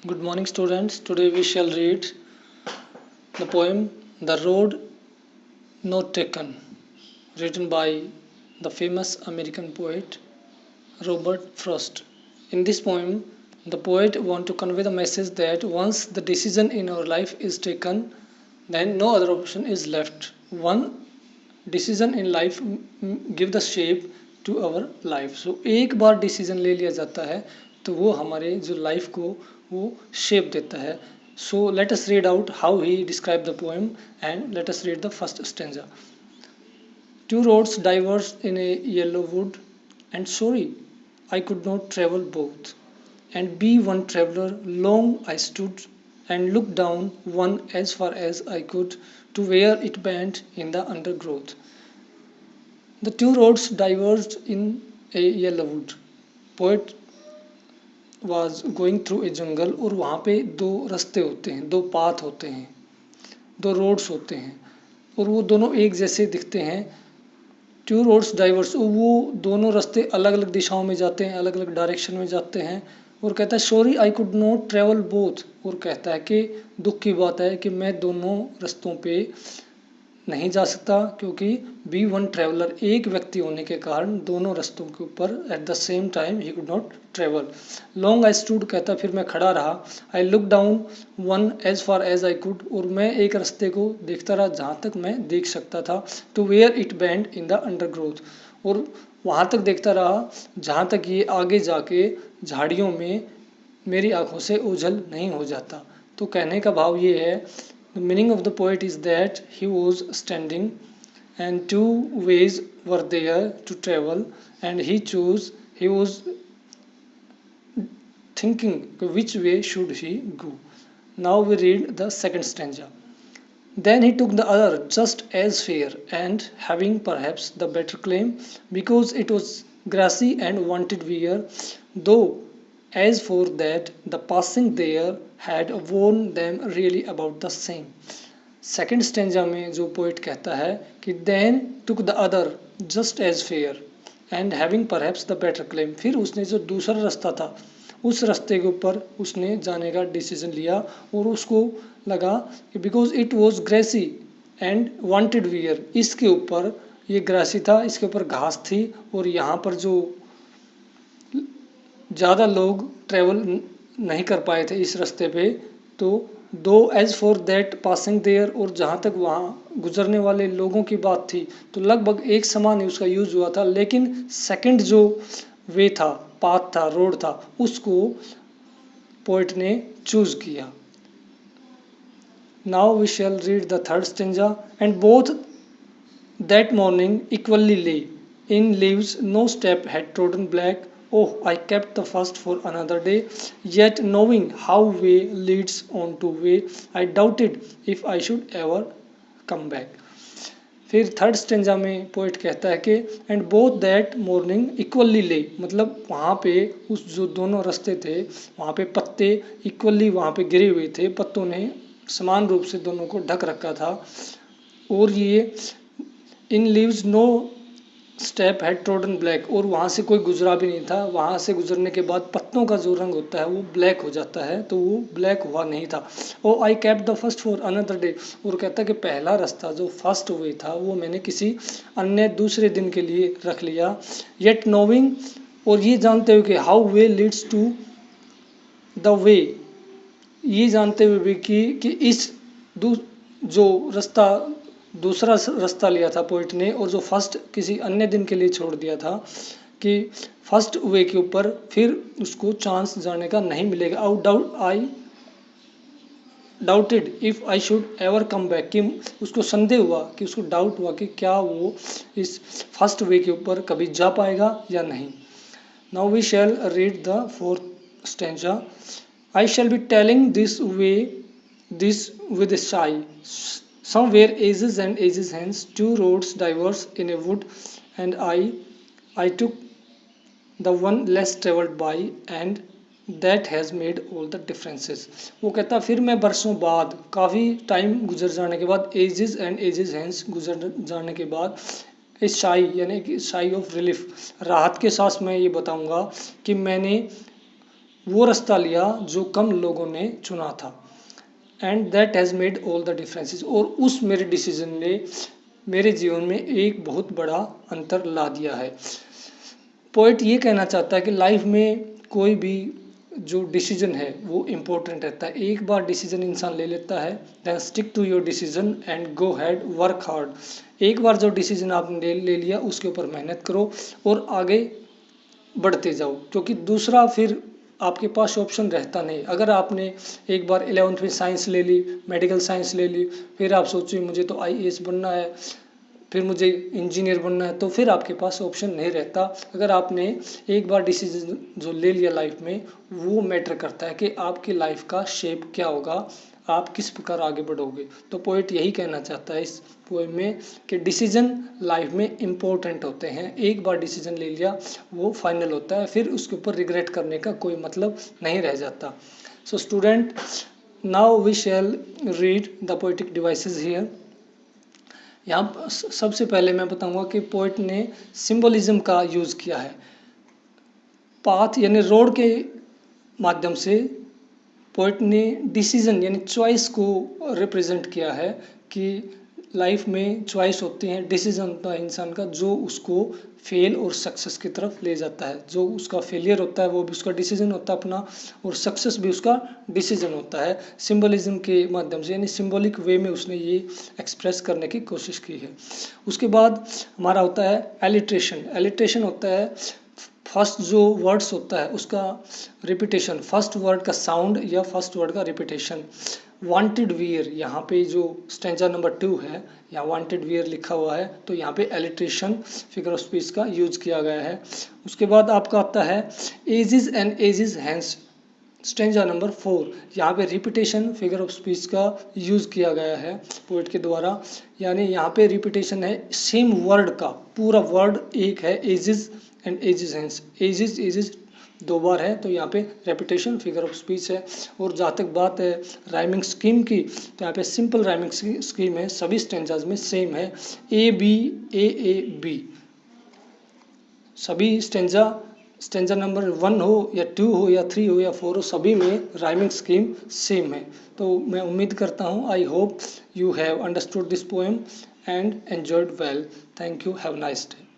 Good morning, students. Today we shall read the poem The Road Not Taken, written by the famous American poet Robert Frost. In this poem, the poet wants to convey the message that once the decision in our life is taken, then no other option is left. One decision in life give the shape to our life. So एक बार decision ले लिया जाता है तो वो हमारे जो life को वो शेप देता है. So let us read out how he described the poem and let us read the first stanza. Two roads diverged in a yellow wood, and sorry, I could not travel both. And be one traveller, long I stood and looked down one as far as I could to where it bent in the undergrowth. The two roads diverged in a yellow wood. Poet was going through a jungle और वहाँ पे दो रास्ते होते हैं, दो path होते हैं, दो रोड्स होते हैं और वो दोनों एक जैसे दिखते हैं. टू रोड्स डाइवर्स, वो दोनों रास्ते अलग अलग दिशाओं में जाते हैं, अलग अलग डायरेक्शन में जाते हैं. और कहता है sorry I could not travel both, और कहता है कि दुख की बात है कि मैं दोनों रास्तों पे नहीं जा सकता क्योंकि बी वन ट्रेवलर, एक व्यक्ति होने के कारण दोनों रास्तों के ऊपर at the same time he could not travel. Long I stood, कहता फिर मैं खड़ा रहा. I look down one as far as I could, और मैं एक रास्ते को देखता रहा जहाँ तक मैं देख सकता था. To where it bend in the undergrowth, और वहाँ तक देखता रहा जहाँ तक ये आगे जाके झाड़ियों में मेरी आंखों से ओझल नहीं हो जाता. तो कहने का भाव ये है, the meaning of the poet is that he was standing and two ways were there to travel and he was thinking which way should he go. Now we read the second stanza. Then he took the other just as fair, and having perhaps the better claim, because it was grassy and wanted wear, though as for that the passing there had warned them really about the same. Second stanza में जो poet कहता है कि then took the other just as fair and having perhaps the better claim, फिर उसने जो दूसरा रास्ता था उस रास्ते के ऊपर उसने जाने का डिसीजन लिया और उसको लगा कि because it was grassy and wanted wear, इसके ऊपर ये ग्रासी था, इसके ऊपर घास थी और यहाँ पर जो ज़्यादा लोग ट्रेवल नहीं कर पाए थे इस रास्ते पे, तो though as for that passing there, और जहाँ तक वहाँ गुजरने वाले लोगों की बात थी तो लगभग एक समान ही उसका यूज हुआ था. लेकिन सेकंड जो वे था, पाथ था, रोड था, उसको पोइट ने चूज किया. Now we shall read the third stanza. And both that morning equally lay in leaves no step had trodden black. Oh, I kept the first for another day, yet knowing how way leads on to way, I doubted if I should ever come back. फिर third stanza में poet कहता है कि and both that morning equally ले, मतलब वहाँ पे उस जो दोनों रास्ते थे वहाँ पे पत्ते इक्वली वहाँ पे गिरे हुए थे, पत्तों ने समान रूप से दोनों को ढक रखा था. और ये in leaves no step had trodden black, और वहाँ से कोई गुजरा भी नहीं था, वहाँ से गुजरने के बाद पत्तों का जो रंग होता है वो ब्लैक हो जाता है, तो वो ब्लैक हुआ नहीं था. Oh I kept the first for another day, और कहता कि पहला रास्ता जो फर्स्ट वे था वो मैंने किसी अन्य दूसरे दिन के लिए रख लिया. येट नोविंग, और ये जानते हुए कि how way leads to the way, ये जानते हुए भी कि इस जो रास्ता दूसरा रास्ता लिया था पोइट ने और जो फर्स्ट किसी अन्य दिन के लिए छोड़ दिया था, कि फर्स्ट वे के ऊपर फिर उसको चांस जाने का नहीं मिलेगा. आई doubted if I should ever come back, कि उसको संदेह हुआ, कि उसको डाउट हुआ कि क्या वो इस फर्स्ट वे के ऊपर कभी जा पाएगा या नहीं. Now we shall read the fourth stanza. I shall be telling this way this with sigh. Somewhere ages and ages hence, two roads diverge in a wood, and I took the one less traveled by, and that has made all the differences. वो कहता फिर मैं बरसों बाद, काफ़ी time गुजर जाने के बाद, एजेस एंड एजेस हैंस गुजर जाने के बाद, इस शाई यानी कि शाई ऑफ रिलीफ, राहत के साथ मैं ये बताऊंगा कि मैंने वो रास्ता लिया जो कम लोगों ने चुना था, and that has made all the differences, और उस मेरे डिसीजन ने मेरे जीवन में एक बहुत बड़ा अंतर ला दिया है। पोइट ये कहना चाहता है कि लाइफ में कोई भी जो डिसीजन है वो इम्पोर्टेंट रहता है। एक बार डिसीजन इंसान ले लेता है, then stick to your decision and go ahead, work hard. एक बार जो डिसीजन आपने ले लिया उसके ऊपर मेहनत करो और आगे बढ़ते जाओ, क्योंकि दूसरा फिर आपके पास ऑप्शन रहता नहीं। अगर आपने एक बार 11th में साइंस ले ली, मेडिकल साइंस ले ली, फिर आप सोचिए मुझे तो IAS बनना है, फिर मुझे इंजीनियर बनना है, तो फिर आपके पास ऑप्शन नहीं रहता। अगर आपने एक बार डिसीजन जो ले लिया लाइफ में, वो मैटर करता है कि आपकी लाइफ का शेप क्या होगा, आप किस प्रकार आगे बढ़ोगे। तो पोइट यही कहना चाहता है इस पोएम में कि डिसीजन लाइफ में इम्पोर्टेंट होते हैं। एक बार डिसीजन ले लिया वो फाइनल होता है, फिर उसके ऊपर रिग्रेट करने का कोई मतलब नहीं रह जाता। So student, now we shall read the poetic devices here. यहाँ सबसे पहले मैं बताऊंगा कि पोइट ने सिंबलिज्म का यूज़ किया है। पाथ यानी रोड के माध्यम से पोइट ने डिसीजन यानी चॉइस को रिप्रेजेंट किया है कि लाइफ में चॉइस होती है, डिसीजन होता है इंसान का जो उसको फेल और सक्सेस की तरफ ले जाता है। जो उसका फेलियर होता है वो भी उसका डिसीजन होता है अपना, और सक्सेस भी उसका डिसीजन होता है। सिंबलिज्म के माध्यम से यानी सिंबॉलिक वे में उसने ये एक्सप्रेस करने की कोशिश की है। उसके बाद हमारा होता है एलिट्रेशन। एलिट्रेशन होता है फर्स्ट जो वर्ड्स होता है उसका रिपीटेशन, फर्स्ट वर्ड का साउंड या फर्स्ट वर्ड का रिपीटेशन। वांटेड वियर, यहाँ पे जो स्टैंजा नंबर 2 है, यहाँ वांटेड वियर लिखा हुआ है, तो यहाँ पे एलिट्रेशन फिगर ऑफ स्पीच का यूज किया गया है। उसके बाद आपका आता है ages and ages hence, stanza number 4, यहाँ पे रिपीटेशन फिगर ऑफ स्पीच का यूज़ किया गया है पोइट के द्वारा। यानी यहाँ पे रिपीटेशन है सेम वर्ड का, पूरा वर्ड एक है, ages and ages hence. Ages ages 2 बार है, तो यहाँ पे रेपिटेशन फिगर ऑफ स्पीच है। और जहाँ तक बात है राइमिंग स्कीम की, तो यहाँ पे सिंपल राइमिंग स्कीम है, सभी स्टैंजाज में सेम है, AB AA B। सभी स्टैंजा नंबर 1 हो या 2 हो या 3 हो या 4 हो, सभी में राइमिंग स्कीम सेम है। तो मैं उम्मीद करता हूँ, I hope you have understood this poem and enjoyed well. Thank you, have nice day.